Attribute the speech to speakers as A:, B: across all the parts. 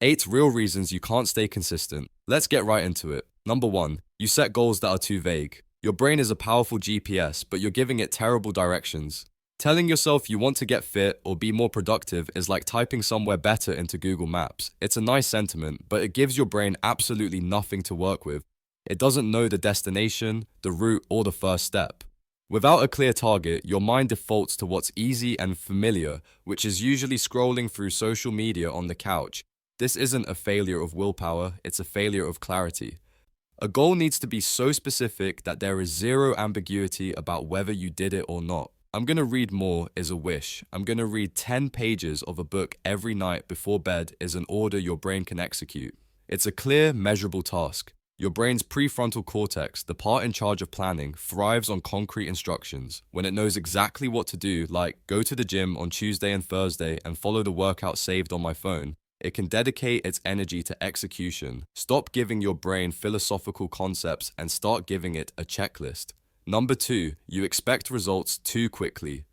A: 8 real reasons you can't stay consistent. Let's get right into it. Number 1, you set goals that are too vague. Your brain is a powerful GPS, but you're giving it terrible directions. Telling yourself you want to get fit or be more productive is like typing somewhere better into Google Maps. It's a nice sentiment, but it gives your brain absolutely nothing to work with. It doesn't know the destination, the route, or the first step. Without a clear target, your mind defaults to what's easy and familiar, which is usually scrolling through social media on the couch. This isn't a failure of willpower, it's a failure of clarity. A goal needs to be so specific that there is zero ambiguity about whether you did it or not. I'm gonna read more is a wish. I'm gonna read 10 pages of a book every night before bed is an order your brain can execute. It's a clear, measurable task. Your brain's prefrontal cortex, the part in charge of planning, thrives on concrete instructions. When it knows exactly what to do, like go to the gym on Tuesday and Thursday and follow the workout saved on my phone, it can dedicate its energy to execution. Stop giving your brain philosophical concepts and start giving it a checklist. Number 2, you expect results too quickly.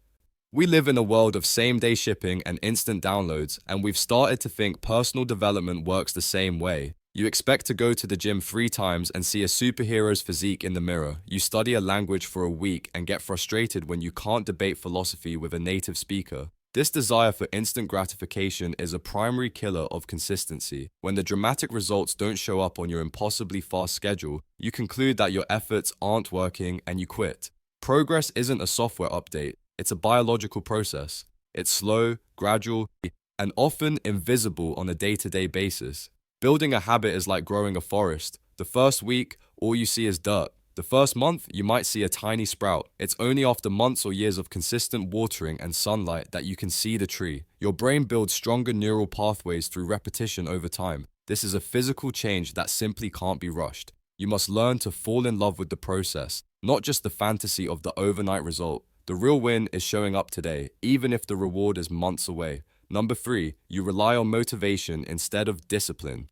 A: We live in a world of same-day shipping and instant downloads, and we've started to think personal development works the same way. You expect to go to the gym 3 times and see a superhero's physique in the mirror. You study a language for a week and get frustrated when you can't debate philosophy with a native speaker. This desire for instant gratification is a primary killer of consistency. When the dramatic results don't show up on your impossibly fast schedule, you conclude that your efforts aren't working and you quit. Progress isn't a software update, it's a biological process. It's slow, gradual, and often invisible on a day-to-day basis. Building a habit is like growing a forest. The first week, all you see is dirt. The first month, you might see a tiny sprout. It's only after months or years of consistent watering and sunlight that you can see the tree. Your brain builds stronger neural pathways through repetition over time. This is a physical change that simply can't be rushed. You must learn to fall in love with the process, not just the fantasy of the overnight result. The real win is showing up today, even if the reward is months away. Number 3, you rely on motivation instead of discipline.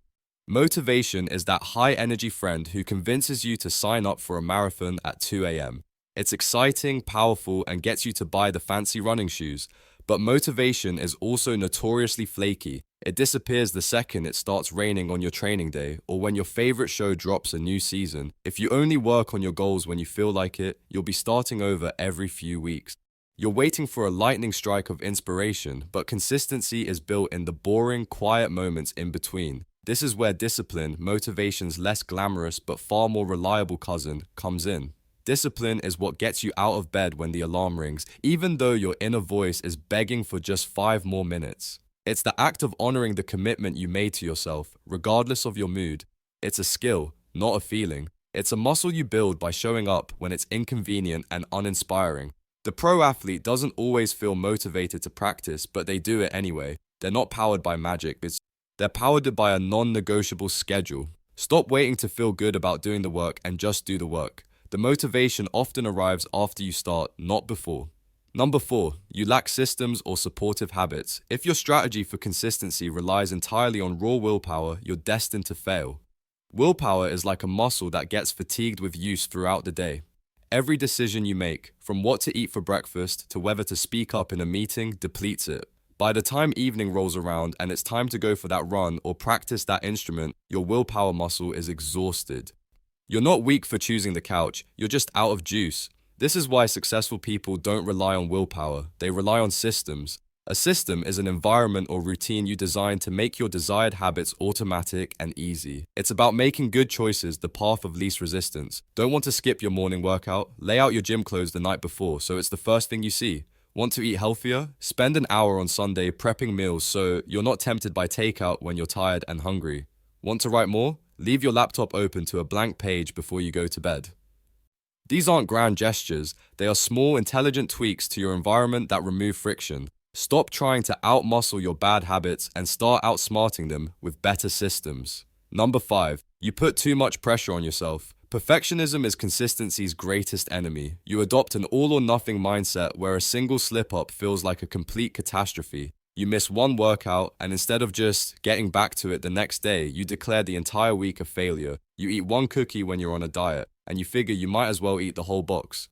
A: Motivation is that high-energy friend who convinces you to sign up for a marathon at 2 a.m. It's exciting, powerful, and gets you to buy the fancy running shoes. But motivation is also notoriously flaky. It disappears the second it starts raining on your training day or when your favorite show drops a new season. If you only work on your goals when you feel like it, you'll be starting over every few weeks. You're waiting for a lightning strike of inspiration, but consistency is built in the boring, quiet moments in between. This is where discipline, motivation's less glamorous but far more reliable cousin, comes in. Discipline is what gets you out of bed when the alarm rings, even though your inner voice is begging for just 5 more minutes. It's the act of honoring the commitment you made to yourself, regardless of your mood. It's a skill, not a feeling. It's a muscle you build by showing up when it's inconvenient and uninspiring. The pro athlete doesn't always feel motivated to practice, but they do it anyway. They're not powered by magic. They're powered by a non-negotiable schedule. Stop waiting to feel good about doing the work and just do the work. The motivation often arrives after you start, not before. Number 4, you lack systems or supportive habits. If your strategy for consistency relies entirely on raw willpower, you're destined to fail. Willpower is like a muscle that gets fatigued with use throughout the day. Every decision you make, from what to eat for breakfast to whether to speak up in a meeting, depletes it. By the time evening rolls around and it's time to go for that run or practice that instrument, your willpower muscle is exhausted. You're not weak for choosing the couch, you're just out of juice. This is why successful people don't rely on willpower, they rely on systems. A system is an environment or routine you design to make your desired habits automatic and easy. It's about making good choices the path of least resistance. Don't want to skip your morning workout? Lay out your gym clothes the night before so it's the first thing you see. Want to eat healthier? Spend an hour on Sunday prepping meals so you're not tempted by takeout when you're tired and hungry. Want to write more? Leave your laptop open to a blank page before you go to bed. These aren't grand gestures, they are small, intelligent tweaks to your environment that remove friction. Stop trying to outmuscle your bad habits and start outsmarting them with better systems. Number 5, you put too much pressure on yourself. Perfectionism is consistency's greatest enemy. You adopt an all-or-nothing mindset where a single slip-up feels like a complete catastrophe. You miss one workout, and instead of just getting back to it the next day, you declare the entire week a failure. You eat one cookie when you're on a diet, and you figure you might as well eat the whole box.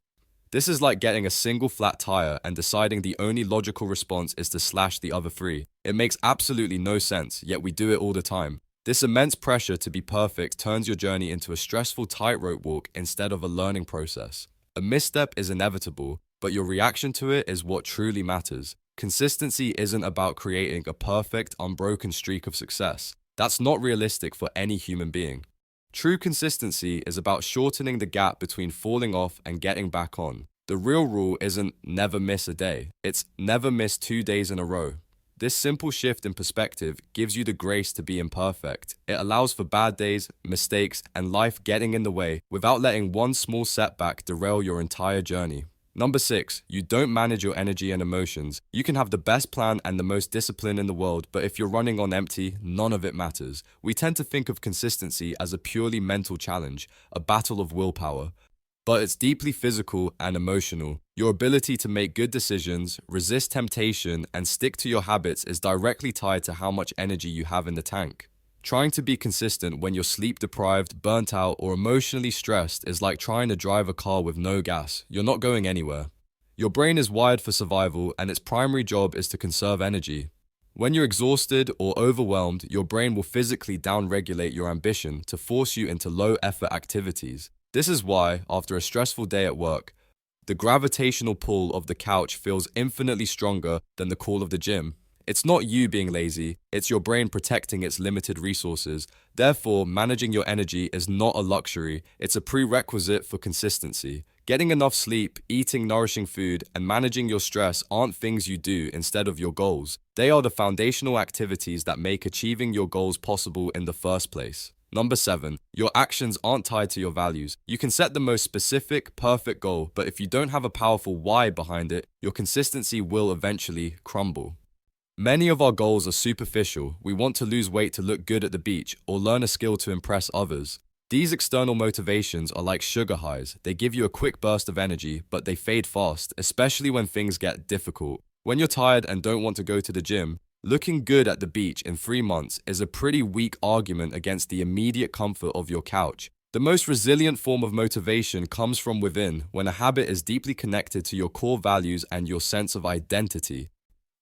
A: This is like getting a single flat tire and deciding the only logical response is to slash the other three. It makes absolutely no sense, yet we do it all the time. This immense pressure to be perfect turns your journey into a stressful tightrope walk instead of a learning process. A misstep is inevitable, but your reaction to it is what truly matters. Consistency isn't about creating a perfect, unbroken streak of success. That's not realistic for any human being. True consistency is about shortening the gap between falling off and getting back on. The real rule isn't never miss a day, it's never miss 2 days in a row. This simple shift in perspective gives you the grace to be imperfect. It allows for bad days, mistakes, and life getting in the way without letting one small setback derail your entire journey. Number 6, you don't manage your energy and emotions. You can have the best plan and the most discipline in the world, but if you're running on empty, none of it matters. We tend to think of consistency as a purely mental challenge, a battle of willpower. But it's deeply physical and emotional. Your ability to make good decisions, resist temptation, and stick to your habits is directly tied to how much energy you have in the tank. Trying to be consistent when you're sleep deprived, burnt out, or emotionally stressed is like trying to drive a car with no gas. You're not going anywhere. Your brain is wired for survival, and its primary job is to conserve energy. When you're exhausted or overwhelmed, your brain will physically downregulate your ambition to force you into low-effort activities. This is why, after a stressful day at work, the gravitational pull of the couch feels infinitely stronger than the call of the gym. It's not you being lazy, it's your brain protecting its limited resources. Therefore, managing your energy is not a luxury, it's a prerequisite for consistency. Getting enough sleep, eating nourishing food, and managing your stress aren't things you do instead of your goals. They are the foundational activities that make achieving your goals possible in the first place. Number 7, your actions aren't tied to your values. You can set the most specific, perfect goal, but if you don't have a powerful why behind it, your consistency will eventually crumble. Many of our goals are superficial. We want to lose weight to look good at the beach or learn a skill to impress others. These external motivations are like sugar highs. They give you a quick burst of energy, but they fade fast, especially when things get difficult. When you're tired and don't want to go to the gym, looking good at the beach in 3 months is a pretty weak argument against the immediate comfort of your couch. The most resilient form of motivation comes from within, when a habit is deeply connected to your core values and your sense of identity.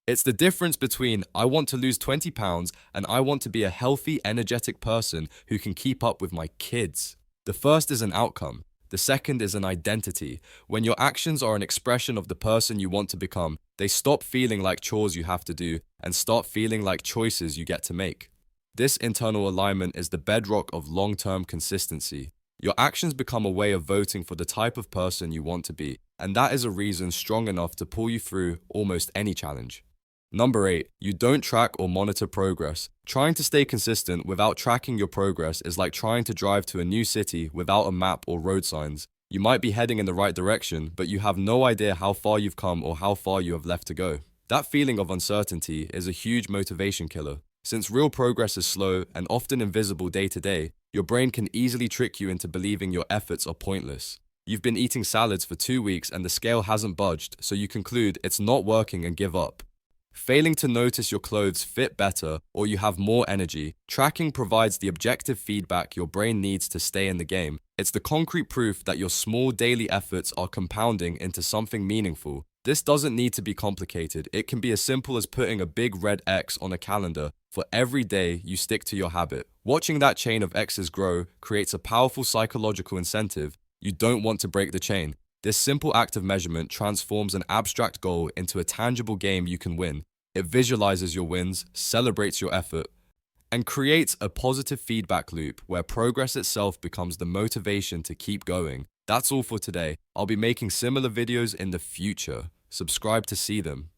A: It's the difference between I want to lose 20 pounds and I want to be a healthy, energetic person who can keep up with my kids. The first is an outcome. The second is an identity. When your actions are an expression of the person you want to become, they stop feeling like chores you have to do and start feeling like choices you get to make. This internal alignment is the bedrock of long-term consistency. Your actions become a way of voting for the type of person you want to be, and that is a reason strong enough to pull you through almost any challenge. Number 8, you don't track or monitor progress. Trying to stay consistent without tracking your progress is like trying to drive to a new city without a map or road signs. You might be heading in the right direction, but you have no idea how far you've come or how far you have left to go. That feeling of uncertainty is a huge motivation killer. Since real progress is slow and often invisible day to day, your brain can easily trick you into believing your efforts are pointless. You've been eating salads for 2 weeks and the scale hasn't budged, so you conclude it's not working and give up. Failing to notice your clothes fit better or you have more energy, tracking provides the objective feedback your brain needs to stay in the game. It's the concrete proof that your small daily efforts are compounding into something meaningful. This doesn't need to be complicated. It can be as simple as putting a big red X on a calendar for every day you stick to your habit. Watching that chain of X's grow creates a powerful psychological incentive. You don't want to break the chain. This simple act of measurement transforms an abstract goal into a tangible game you can win. It visualizes your wins, celebrates your effort, and creates a positive feedback loop where progress itself becomes the motivation to keep going. That's all for today. I'll be making similar videos in the future. Subscribe to see them.